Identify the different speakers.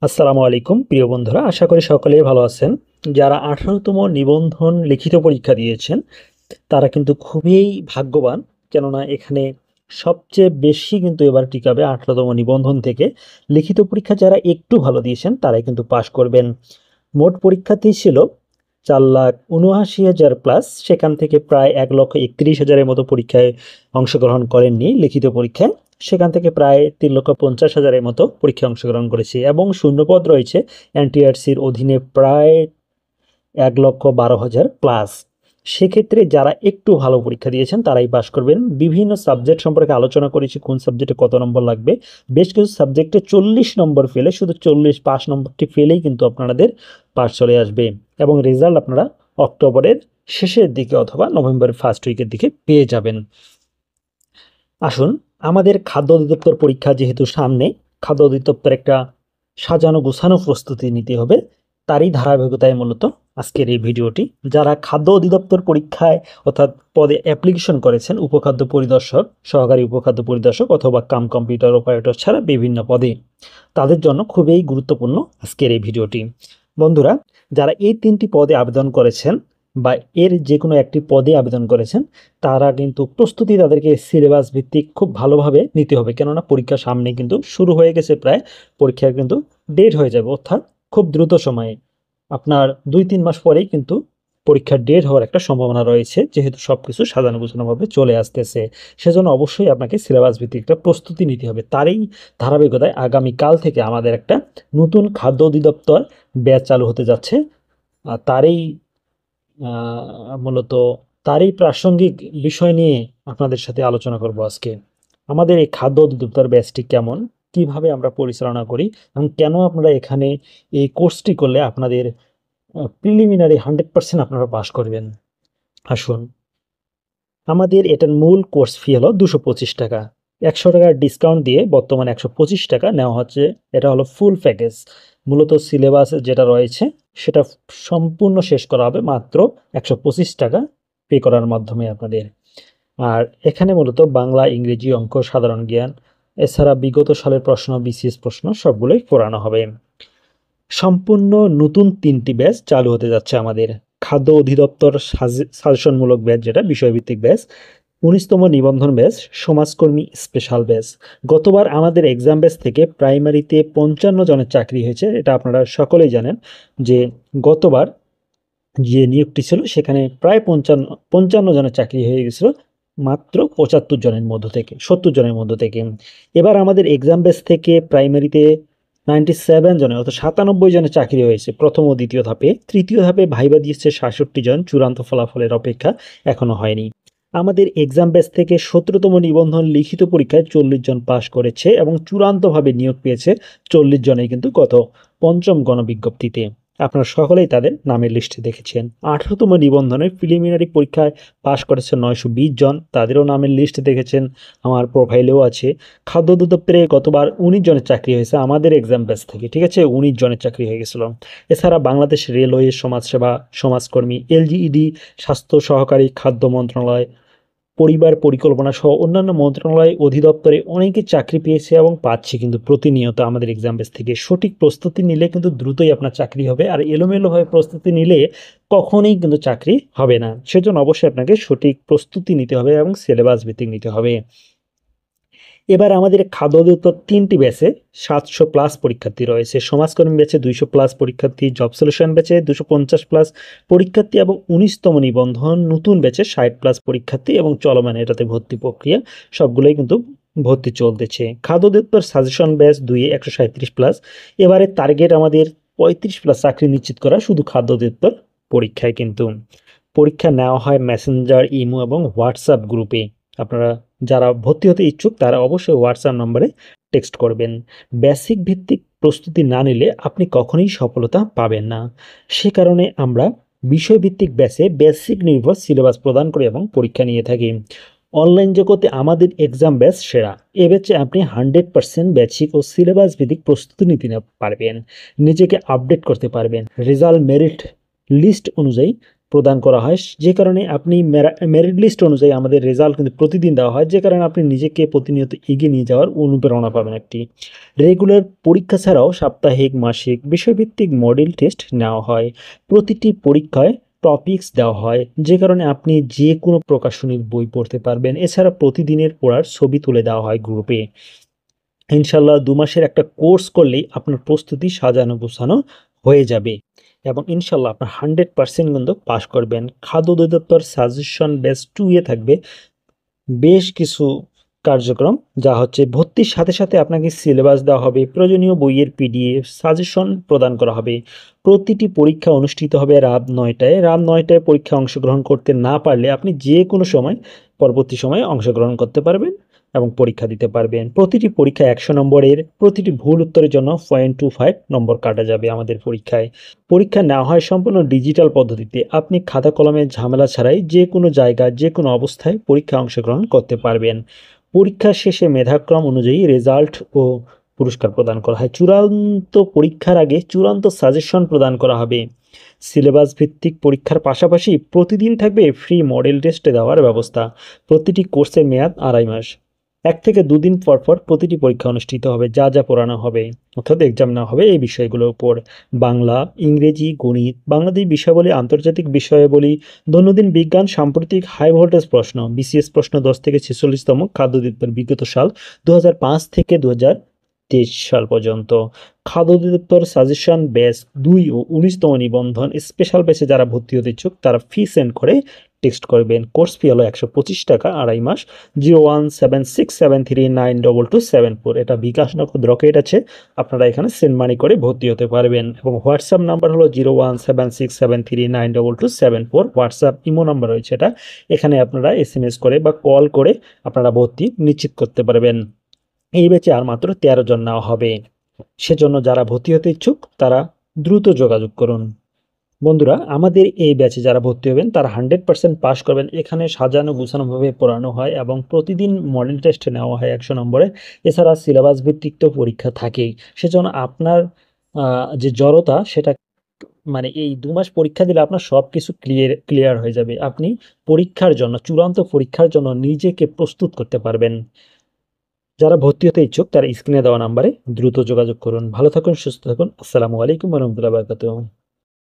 Speaker 1: আসসালামু আলাইকুম প্রিয় বন্ধুরা, আশা করি সকলেই ভালো আছেন। যারা 18তম নিবন্ধন লিখিত পরীক্ষা দিয়েছেন তারা কিন্তু খুবই ভাগ্যবান। কেননা এখানে সবচেয়ে বেশি কিন্তু এবার টিকাবে 18তম নিবন্ধন থেকে। লিখিত পরীক্ষা যারা একটু ভালো দিয়েছেন তারাই কিন্তু পাশ করবেন। মোট পরীক্ষার্থী ছিল 4,79,000 প্লাস। সেখান থেকে প্রায় 1,31,000-এর মতো পরীক্ষায় অংশগ্রহণ করেননি লিখিত পরীক্ষায়। সেখান থেকে প্রায় 3,50,000-এর মতো পরীক্ষায় অংশগ্রহণ করেছে এবং শূন্যপদ রয়েছে এনটিআরসির অধীনে প্রায় 1,12,000 প্লাস। সেক্ষেত্রে যারা একটু ভালো পরীক্ষা দিয়েছেন তারাই পাশ করবেন। বিভিন্ন সাবজেক্ট সম্পর্কে আলোচনা করেছি, কোন সাবজেক্টে কত নম্বর লাগবে। বেশ কিছু সাবজেক্টে 40 নম্বর ফেলে, শুধু 40 পাস নম্বরটি ফেলেই কিন্তু আপনাদের পাস চলে আসবে এবং রেজাল্ট আপনারা অক্টোবরের শেষের দিকে অথবা নভেম্বরের ফার্স্ট উইকের দিকে পেয়ে যাবেন। আসুন, আমাদের খাদ্য অধিদপ্তর পরীক্ষা যেহেতু সামনে, খাদ্য অধিদপ্তর একটা সাজানো গোছানো প্রস্তুতি নিতে হবে। তারই ধারাবাহিকতায় মূলত আজকের এই ভিডিওটি। যারা খাদ্য অধিদপ্তর পরীক্ষায় অর্থাৎ পদে অ্যাপ্লিকেশন করেছেন, উপখাদ্য পরিদর্শক, সহকারী উপখাদ্য পরিদর্শক অথবা কম্পিউটার অপারেটর ছাড়া বিভিন্ন পদে, তাদের জন্য খুবই গুরুত্বপূর্ণ আজকের এই ভিডিওটি। বন্ধুরা, যারা এই 3টি পদে আবেদন করেছেন বা এর যে কোনো একটি পদে আবেদন করেছেন, তারা কিন্তু প্রস্তুতি তাদেরকে সিলেবাস ভিত্তিক খুব ভালোভাবে নিতে হবে। কেননা পরীক্ষা সামনে কিন্তু শুরু হয়ে গেছে প্রায়। পরীক্ষার কিন্তু ডেট হয়ে যাবে, অর্থাৎ খুব দ্রুত সময়ে আপনার 2-3 মাস পরেই কিন্তু পরীক্ষার ডেট হওয়ার একটা সম্ভাবনা রয়েছে, যেহেতু সব কিছু সাজানো গোছানোভাবে চলে আসতেছে। সেজন্য অবশ্যই আপনাকে সিলেবাস ভিত্তিক একটা প্রস্তুতি নিতে হবে। তারই ধারাবাহিকতায় আগামীকাল থেকে আমাদের একটা নতুন খাদ্য অধিদপ্তর ব্যাচ চালু হতে যাচ্ছে। তারই মূলত তারই প্রাসঙ্গিক বিষয় নিয়ে আপনাদের সাথে আলোচনা করব আজকে। আমাদের এই খাদ্য অধিদপ্তর ব্যাচটি কেমন, কিভাবে আমরা পরিচালনা করি এবং কেন আপনারা এখানে এই কোর্সটি করলে আপনাদের প্রিলিমিনারি 100% আপনারা পাস করবেন। আসুন, আমাদের এটার মূল কোর্স ফি হলো 225 টাকা। 100 টাকার ডিসকাউন্ট দিয়ে বর্তমানে 125 টাকা নেওয়া হচ্ছে। এটা হলো ফুল প্যাকেজ। মূলত সিলেবাস যেটা রয়েছে সেটা সম্পূর্ণ শেষ করা হবে মাত্র 125 টাকা পে করার মাধ্যমে আপনাদের। আর এখানে মূলত বাংলা, ইংরেজি, অঙ্ক, সাধারণ জ্ঞান, এছাড়া বিগত সালের প্রশ্ন, বিসিএস প্রশ্ন সবগুলোই পড়ানো হবে। সম্পূর্ণ নতুন 3টি ব্যাচ চালু হতে যাচ্ছে আমাদের। খাদ্য অধিদপ্তর সাজেশনমূলক ব্যাচ, যেটা বিষয়ভিত্তিক ব্যাচ, 19তম নিবন্ধন ব্যাচ, সমাজকর্মী স্পেশাল ব্যাচ। গতবার আমাদের এক্সাম ব্যাচ থেকে প্রাইমারিতে 55 জনের চাকরি হয়েছে। এটা আপনারা সকলেই জানেন যে গতবার যে নিয়োগটি ছিল সেখানে প্রায় 55 জনের চাকরি হয়ে গেছিল মাত্র 75 জনের মধ্য থেকে, 70 জনের মধ্য থেকে। এবার আমাদের এক্সাম বেস থেকে প্রাইমারিতে 97 জনের অর্থাৎ 97 জনের চাকরি হয়েছে প্রথম ও দ্বিতীয় ধাপে। তৃতীয় ধাপে ভাইবা দিয়েছে 66 জন, চূড়ান্ত ফলাফলের অপেক্ষা এখনো হয়নি। আমাদের এক্সাম ব্যাচ থেকে 17তম নিবন্ধন লিখিত পরীক্ষায় 40 জন পাশ করেছে এবং চূড়ান্তভাবে নিয়োগ পেয়েছে 40 জনেই কিন্তু গত পঞ্চম গণবিজ্ঞপ্তিতে। আপনারা সকলেই তাদের নামের লিস্টে দেখেছেন। 18তম নিবন্ধনের প্রিলিমিনারি পরীক্ষায় পাশ করেছে 920 জন, তাদেরও নামের লিস্ট দেখেছেন, আমার প্রোফাইলেও আছে। খাদ্য অধিদপ্তরে গতবার 19 জনের চাকরি হয়েছে আমাদের এক্সাম ব্যাচ থেকে, ঠিক আছে, 19 জনের চাকরি হয়ে গেছিল। এছাড়া বাংলাদেশ রেলওয়ে, সমাজসেবা, সমাজকর্মী, এলজিইডি, স্বাস্থ্য সহকারী, খাদ্য মন্ত্রণালয়, পরিবার পরিকল্পনা সহ অন্যান্য মন্ত্রণালয় অধিদপ্তরে অনেকে চাকরি পেয়েছে এবং পাচ্ছে কিন্তু প্রতিনিয়ত আমাদের এক্সাম বেস থেকে। সঠিক প্রস্তুতি নিলে কিন্তু দ্রুতই আপনার চাকরি হবে, আর এলোমেলোভাবে প্রস্তুতি নিলে কখনোই কিন্তু চাকরি হবে না। সেজন্য অবশ্যই আপনাকে সঠিক প্রস্তুতি নিতে হবে এবং সিলেবাস ভিত্তিক নিতে হবে। এবার আমাদের খাদ্য অধিদপ্তর 3টি ব্যাচে 700 প্লাস পরীক্ষার্থী রয়েছে। সমাজকর্মী ব্যাচে 200 প্লাস পরীক্ষার্থী, জব সলিউশন ব্যাচে 250 প্লাস পরীক্ষার্থী এবং 19তম নিবন্ধন নতুন ব্যাচে 60 প্লাস পরীক্ষার্থী এবং চলমান এটাতে ভর্তি প্রক্রিয়া সবগুলোই কিন্তু ভর্তি চলতেছে। খাদ্য অধিদপ্তর সাজেশন ব্যাচ 2-এ 137 প্লাস। এবারে টার্গেট আমাদের 35 প্লাস চাকরি নিশ্চিত করা শুধু খাদ্য অধিদপ্তর পরীক্ষায়। কিন্তু পরীক্ষা নেওয়া হয় মেসেঞ্জার, ইমো এবং হোয়াটসঅ্যাপ গ্রুপে। আপনারা যারা ভর্তি হতে ইচ্ছুক তারা অবশ্যই হোয়াটসঅ্যাপ নম্বরে টেক্সট করবেন। বেসিক ভিত্তিক প্রস্তুতি না নিলে আপনি কখনোই সফলতা পাবেন না। সে কারণে আমরা বিষয়ভিত্তিক ব্যাচে বেসিক নির্ভর সিলেবাস প্রদান করি এবং পরীক্ষা নিয়ে থাকি। অনলাইন জগতে আমাদের এক্সাম ব্যাচ সেরা। এ ব্যাচে আপনি 100% বেসিক ও সিলেবাস ভিত্তিক প্রস্তুতি নিতে পারবেন, নিজেকে আপডেট করতে পারবেন, রেজাল্ট মেরিট লিস্ট অনুযায়ী প্রদান করা হয়, যে কারণে আপনি মেরিট লিস্ট অনুযায়ী আমাদের রেজাল্ট কিন্তু প্রতিদিন দেওয়া হয়, যে কারণে আপনি নিজেকে প্রতিনিয়ত এগিয়ে নিয়ে যাওয়ার অনুপ্রেরণা পাবেন একটি। রেগুলার পরীক্ষা ছাড়াও সাপ্তাহিক, মাসিক বিষয়ভিত্তিক মডেল টেস্ট নেওয়া হয়। প্রতিটি পরীক্ষায় টপিকস দেওয়া হয়, যে কারণে আপনি যে কোনো প্রকাশনীর বই পড়তে পারবেন। এছাড়া প্রতিদিনের পড়ার ছবি তুলে দেওয়া হয় গ্রুপে। ইনশাল্লাহ ২ মাসের একটা কোর্স করলেই আপনার প্রস্তুতি সাজানো গোছানো হয়ে যাবে এবং ইনশাল্লাহ আপনার 100% কিন্তু পাস করবেন। খাদ্য অধিদপ্তর সাজেশন ব্যাচ 2 এ থাকবে বেশ কিছু কার্যক্রম, যা হচ্ছে ভর্তির সাথে সাথে আপনাকে সিলেবাস দেওয়া হবে, প্রয়োজনীয় বইয়ের পিডিএফ, সাজেশন প্রদান করা হবে। প্রতিটি পরীক্ষা অনুষ্ঠিত হবে রাত ৯টায়। রাত ৯টায় পরীক্ষায় অংশগ্রহণ করতে না পারলে আপনি যে কোনো সময় পরবর্তী সময়ে অংশগ্রহণ করতে পারবেন এবং পরীক্ষা দিতে পারবেন। প্রতিটি পরীক্ষা ১০০ নম্বরের, প্রতিটি ভুল উত্তরের জন্য 0.25 নম্বর কাটা যাবে আমাদের পরীক্ষায়। পরীক্ষা নেওয়া হয় সম্পূর্ণ ডিজিটাল পদ্ধতিতে। আপনি খাতা কলমের ঝামেলা ছাড়াই যে কোনো জায়গায় যে কোনো অবস্থায় পরীক্ষায় অংশগ্রহণ করতে পারবেন। পরীক্ষা শেষে মেধাক্রম অনুযায়ী রেজাল্ট ও পুরস্কার প্রদান করা হয়। চূড়ান্ত পরীক্ষার আগে চূড়ান্ত সাজেশন প্রদান করা হবে। সিলেবাস ভিত্তিক পরীক্ষার পাশাপাশি প্রতিদিন থাকবে ফ্রি মডেল টেস্টে দেওয়ার ব্যবস্থা। প্রতিটি কোর্সের মেয়াদ ২.৫ মাস। ১ থেকে ২ দিন পর পর প্রতিটি পরীক্ষা অনুষ্ঠিত হবে। যা যা পড়ানো হবে অর্থাৎ এক্সাম নেওয়া হবে এই বিষয়গুলোর উপর: বাংলা, ইংরেজি, গণিত, বাংলাদেশ বিষয়াবলী, আন্তর্জাতিক বিষয়াবলী, দৈনন্দিন বিজ্ঞান, সাম্প্রতিক হাই ভোল্টেজ প্রশ্ন, বিসিএস প্রশ্ন ১০ থেকে ৪৬তম, খাদ্য অধিদপ্তর বিগত সাল ২০০৫ থেকে ২০২৩ সাল পর্যন্ত। খাদ্য অধিদপ্তর সাজেশন ব্যাচ ২ ও ১৯তম নিবন্ধন স্পেশাল ব্যাচে যারা ভর্তি হতে ইচ্ছুক তারা ফি সেন্ড করে টেক্সট করবেন। কোর্স ফি হলো ১২৫ টাকা, ২.৫ মাস। 01767392274, এটা বিকাশ নগদ রকেট আছে, আপনারা এখানে সেন্ড মানি করে ভর্তি হতে পারবেন। এবং হোয়াটসঅ্যাপ নাম্বার হলো 01767392274। হোয়াটসঅ্যাপ ইমো নাম্বার রয়েছে এটা, এখানে আপনারা এসএমএস করে বা কল করে আপনারা ভর্তি নিশ্চিত করতে পারবেন। এই ব্যাচে আর মাত্র ১৩ জন নেওয়া হবে, সেজন্য যারা ভর্তি হতে ইচ্ছুক তারা দ্রুত যোগাযোগ করুন। বন্ধুরা, আমাদের এই ব্যাচে যারা ভর্তি হবেন তারা 100% পাস করবেন। এখানে সাজানো গুছানোভাবে পড়ানো হয় এবং প্রতিদিন মডেল টেস্ট নেওয়া হয় ১০০ নম্বরে। এছাড়া সিলেবাস ভিত্তিক তো পরীক্ষা থাকেই। সেজন্য আপনার যে জড়তা সেটা, মানে এই ২ মাস পরীক্ষা দিলে আপনার সবকিছু ক্লিয়ার হয়ে যাবে। আপনি পরীক্ষার জন্য, চূড়ান্ত পরীক্ষার জন্য নিজেকে প্রস্তুত করতে পারবেন। যারা ভর্তি হতে ইচ্ছুক তারা স্ক্রিনে দেওয়া নাম্বারে দ্রুত যোগাযোগ করুন। ভালো থাকুন, সুস্থ থাকুন। আসসালামু আলাইকুম ওয়া রাহমাতুল্লাহি ওয়া বারাকাতুহু।